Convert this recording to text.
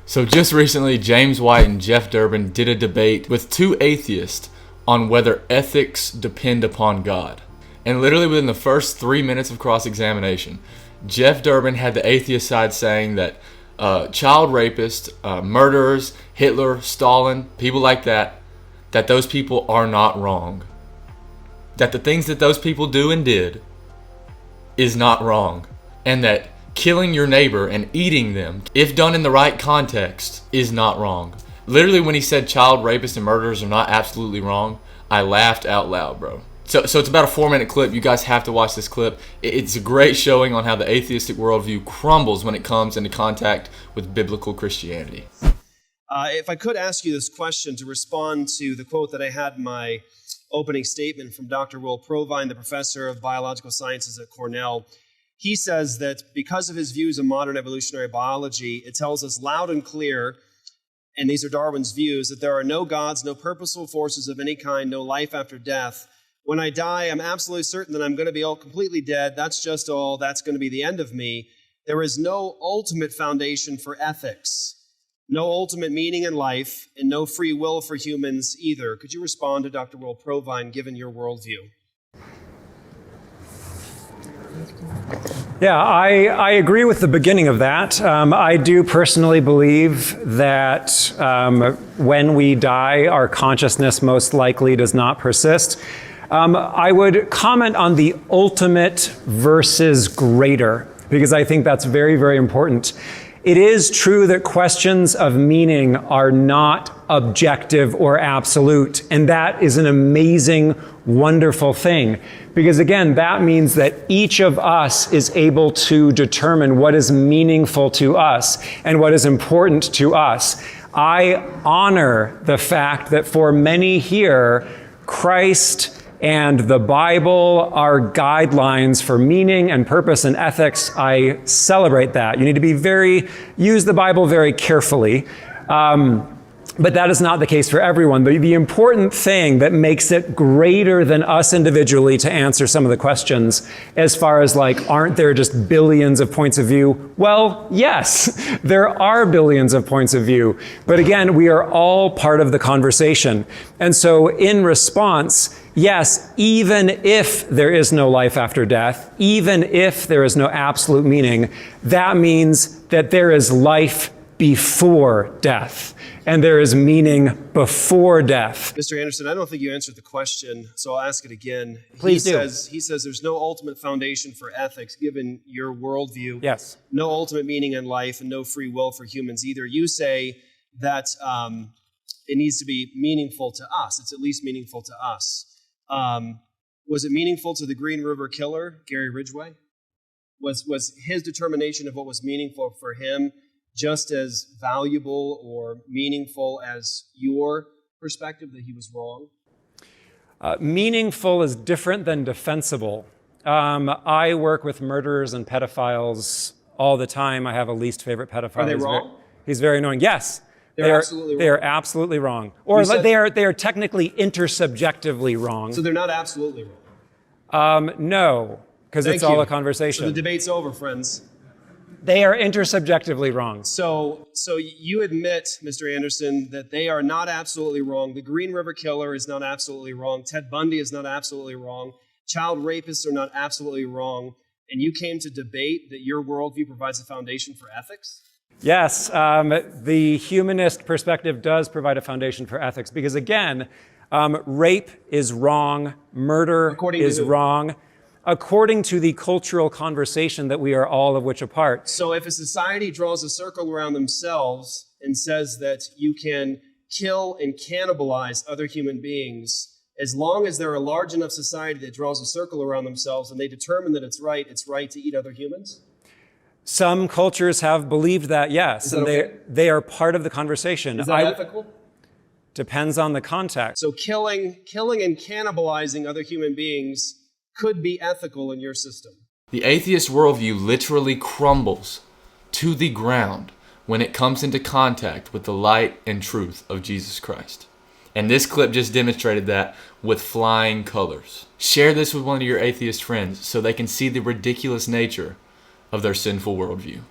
So just recently, James White and Jeff Durbin did a debate with two atheists on whether ethics depend upon God. And literally within the first 3 minutes of cross-examination, Jeff Durbin had the atheist side saying that child rapists, murderers, Hitler, Stalin, people like that those people are not wrong. That the things that those people do and did is not wrong. And that killing your neighbor and eating them, if done in the right context, is not wrong. Literally when he said child rapists and murderers are not absolutely wrong, I laughed out loud, bro. So it's about a 4-minute clip. You guys have to watch this clip. It's a great showing on how the atheistic worldview crumbles when it comes into contact with biblical Christianity. If I could ask you this question to respond to the quote that I had in my opening statement from Dr. Will Provine, the professor of biological sciences at Cornell. He says that because of his views on modern evolutionary biology, it tells us loud and clear, and these are Darwin's views, that there are no gods, no purposeful forces of any kind, no life after death. When I die, I'm absolutely certain that I'm going to be all completely dead. That's just all. That's going to be the end of me. There is no ultimate foundation for ethics, no ultimate meaning in life, and no free will for humans either. Could you respond to Dr. Will Provine, given your worldview? Yeah, I agree with the beginning of that. I do personally believe that when we die, our consciousness most likely does not persist. I would comment on the ultimate versus greater, because I think that's very, very important. It is true that questions of meaning are not objective or absolute, and that is an amazing, wonderful thing. Because again, that means that each of us is able to determine what is meaningful to us and what is important to us. I honor the fact that for many here, Christ and the Bible are guidelines for meaning and purpose and ethics. I celebrate that. You need to use the Bible very carefully. But that is not the case for everyone. The important thing that makes it greater than us individually to answer some of the questions, as far as aren't there just billions of points of view? Well, yes, there are billions of points of view. But again, we are all part of the conversation. And so in response, yes, even if there is no life after death, even if there is no absolute meaning, that means that there is life before death. And there is meaning before death. Mr. Anderson, I don't think you answered the question, so I'll ask it again. Please do. He says there's no ultimate foundation for ethics, given your worldview. Yes. No ultimate meaning in life and no free will for humans either. You say that it needs to be meaningful to us. It's at least meaningful to us. Was it meaningful to the Green River Killer, Gary Ridgway? Was his determination of what was meaningful for him just as valuable or meaningful as your perspective that he was wrong? Meaningful is different than defensible. I work with murderers and pedophiles all the time. I have a least favorite pedophile. Are they wrong? He's very annoying. Yes. They're absolutely wrong. They are absolutely wrong. Or they are technically intersubjectively wrong. So they're not absolutely wrong? No, because it's all a conversation. So the debate's over, friends. They are intersubjectively wrong. So you admit, Mr. Anderson, that they are not absolutely wrong. The Green River Killer is not absolutely wrong. Ted Bundy is not absolutely wrong. Child rapists are not absolutely wrong. And you came to debate that your worldview provides a foundation for ethics? Yes, the humanist perspective does provide a foundation for ethics because, again, rape is wrong, murder is wrong, according to the cultural conversation that we are all of which a part. So if a society draws a circle around themselves and says that you can kill and cannibalize other human beings, as long as they're a large enough society that draws a circle around themselves and they determine that it's right to eat other humans? Some cultures have believed that, yes, Is that and okay? they are part of the conversation. Is that ethical? Depends on the context. So killing and cannibalizing other human beings could be ethical in your system. The atheist worldview literally crumbles to the ground when it comes into contact with the light and truth of Jesus Christ. And this clip just demonstrated that with flying colors. Share this with one of your atheist friends so they can see the ridiculous nature of their sinful worldview.